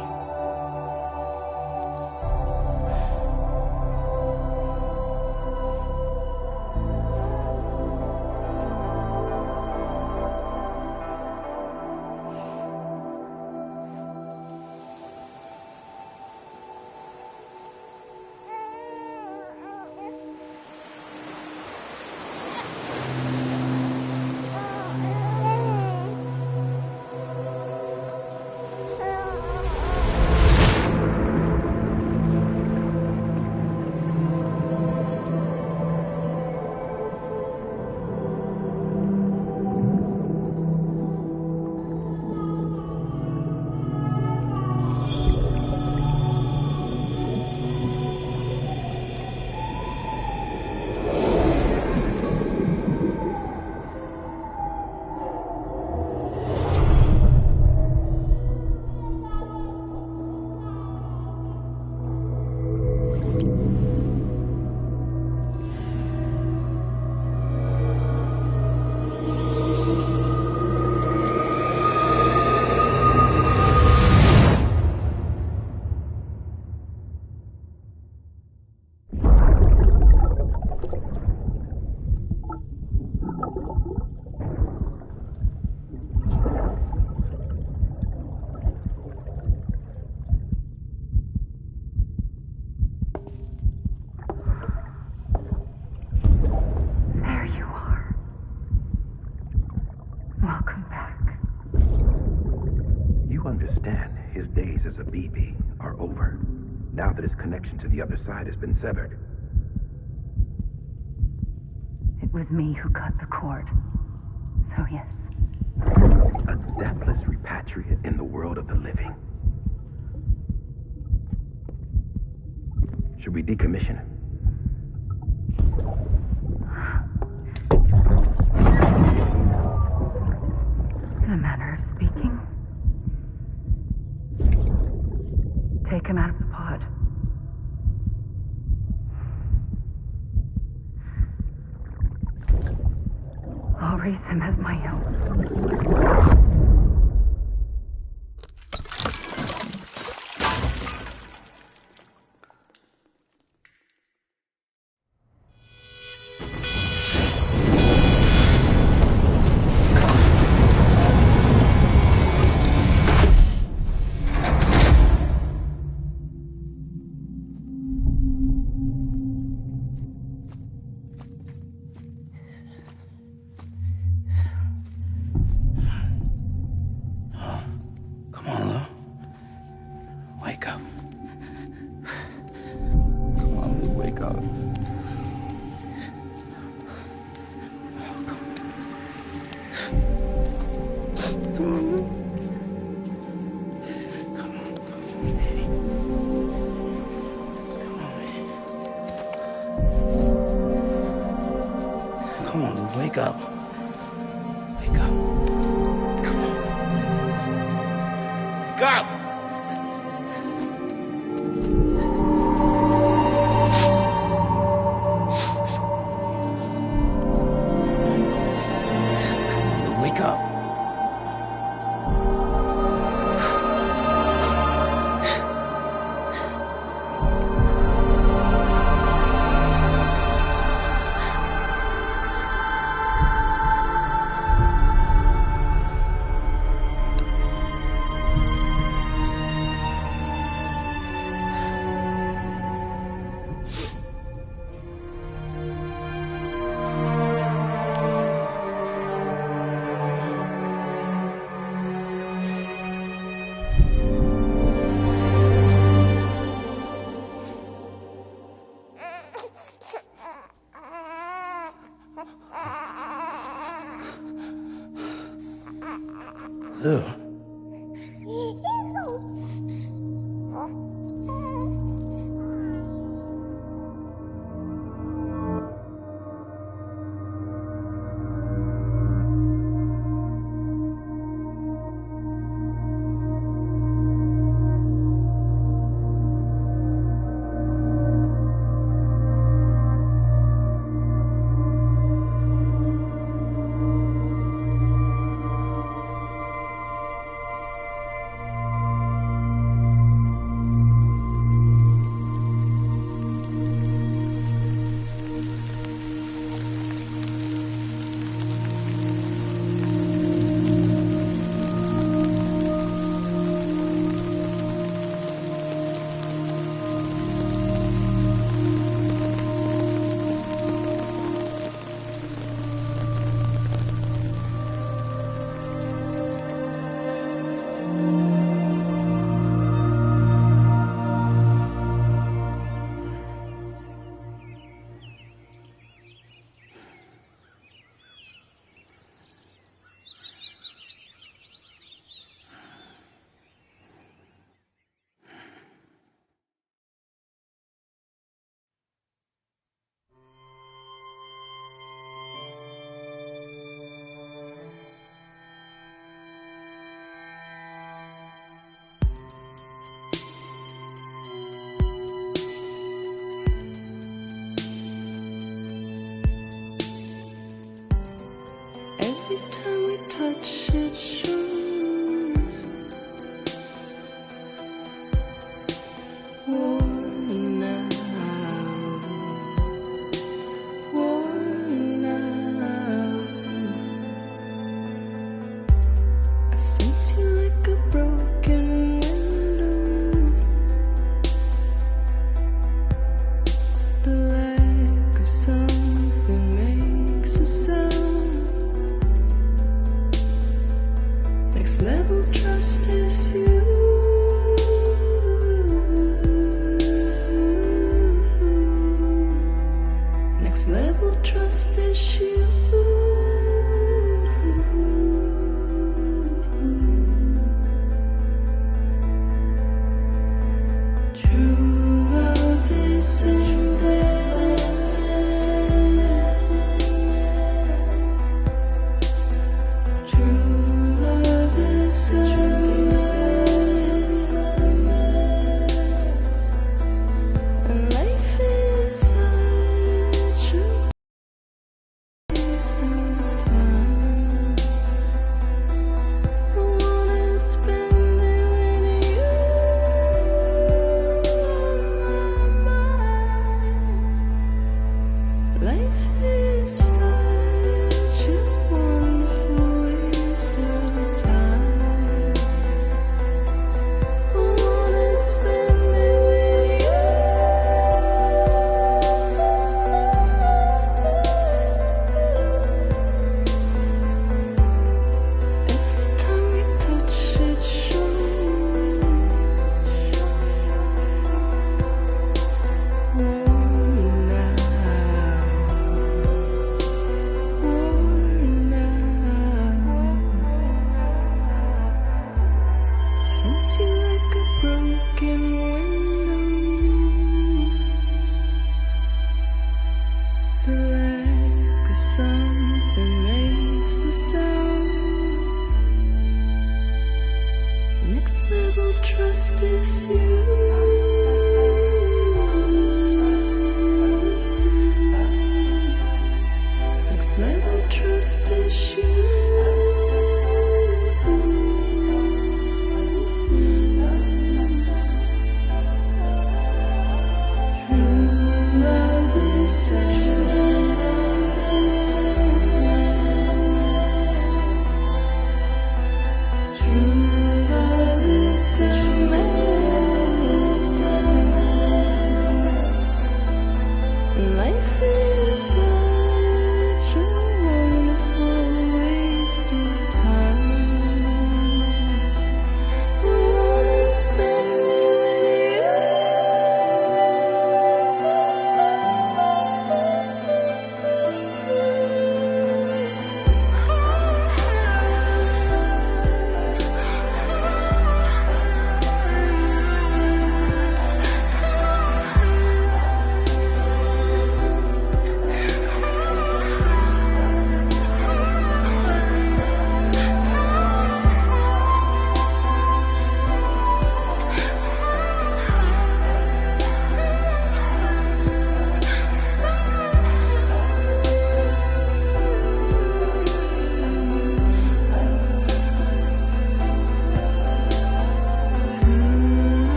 Now that his connection to the other side has been severed. It was me who cut the cord. So yes. A deathless repatriate in the world of the living. Should we decommission him? In a manner of speaking. Take him out of the pod. I'll raise him as my own. Wake up. Wake up. Come on. Wake up! Come on, wake up. Ew. Next level trust is you. Next level trust is you. True love is endless. True love is endless. And life is such a waste of time. I wanna spend it with you on my mind. Life is such a wonderful waste of time. I wanna spend it with you. Every time we touch it shows. Worn out. Sense you like a broken window. The lack of something makes the sound. Next level trust is you. Next level trust is you. True love is endless. True love is endless. Life is such a wonderful waste of time. I wanna spend it with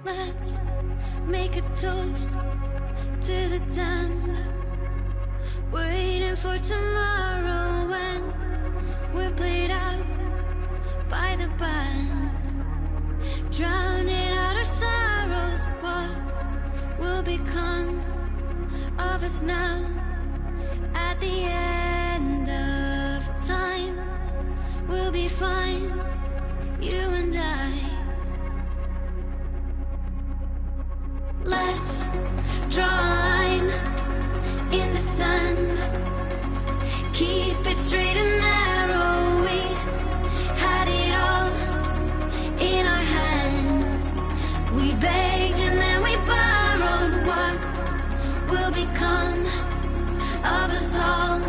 Let's make a toast to the damned, waiting for tomorrow when we're played out by the band, drowning out our sorrows. What will become of us now at the end of time? We'll be fine, you and I. Let's draw a line in the sand, keep it straight and narrow. We had it all in our hands. We begged and then we borrowed. What will become of us all?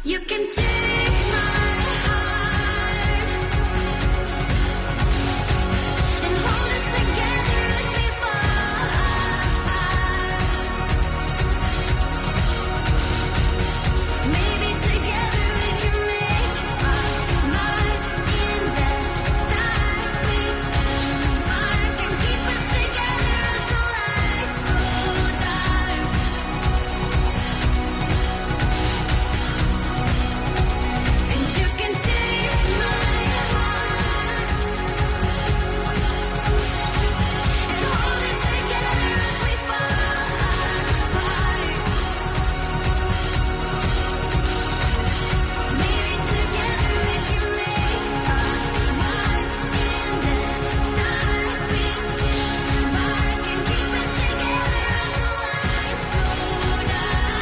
You can take my heart and hold it together as we fall apart. Maybe together we can make our mark in the stars. We embark and keep us together until lights go dark. And you can take my heart and hold it together as we fall apart. Maybe together we can make our mark in the stars. We embark and keep us together until lights go dark.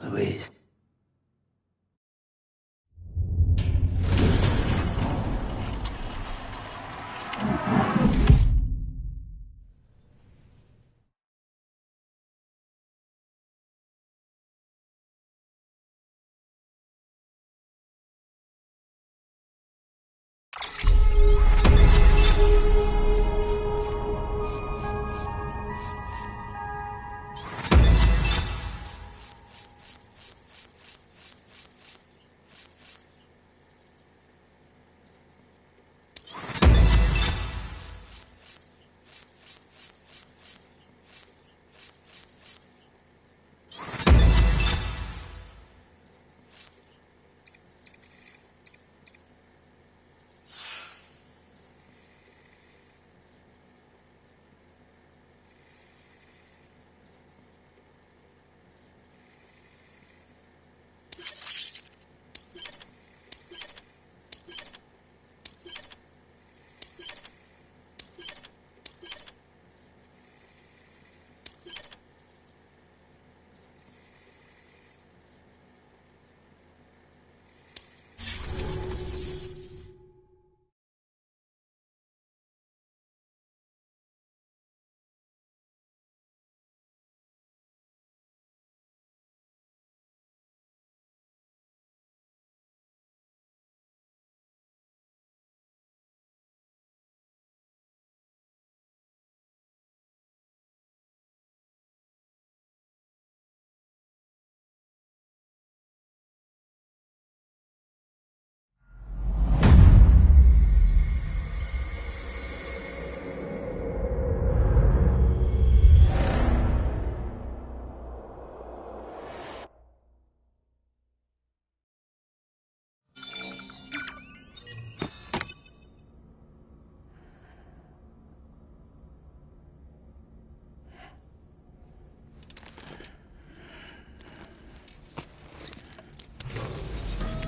Louise.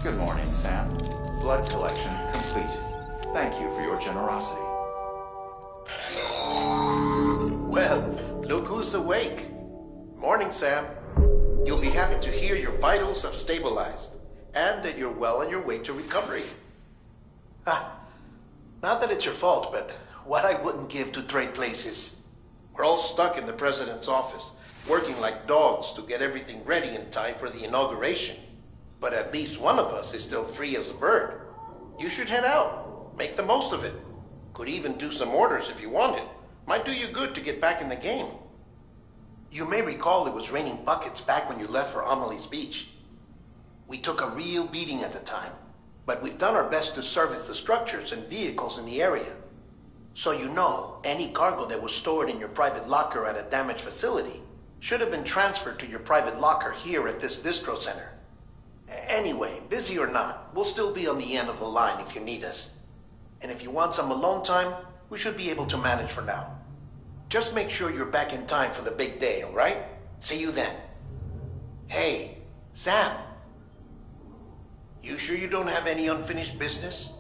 Good morning, Sam. Blood collection complete. Thank you for your generosity. Well, look who's awake. Morning, Sam. You'll be happy to hear your vitals have stabilized, and that you're well on your way to recovery. Not that it's your fault, but what I wouldn't give to trade places. We're all stuck in the president's office, working like dogs to get everything ready in time for the inauguration. But at least one of us is still free as a bird. You should head out. Make the most of it. Could even do some orders if you wanted. Might do you good to get back in the game. You may recall it was raining buckets back when you left for Amelie's Beach. took a real beating at the time. But we've done our best to service the structures and vehicles in the area. So you know, any cargo that was stored in your private locker at a damaged facility should have been transferred to your private locker here at this distro center. Anyway, busy or not, we'll still be on the end of the line if you need us. And if you want some alone time, we should be able to manage for now. Just make sure you're back in time for the big day, all right? See you then. Hey, Sam. You sure you don't have any unfinished business?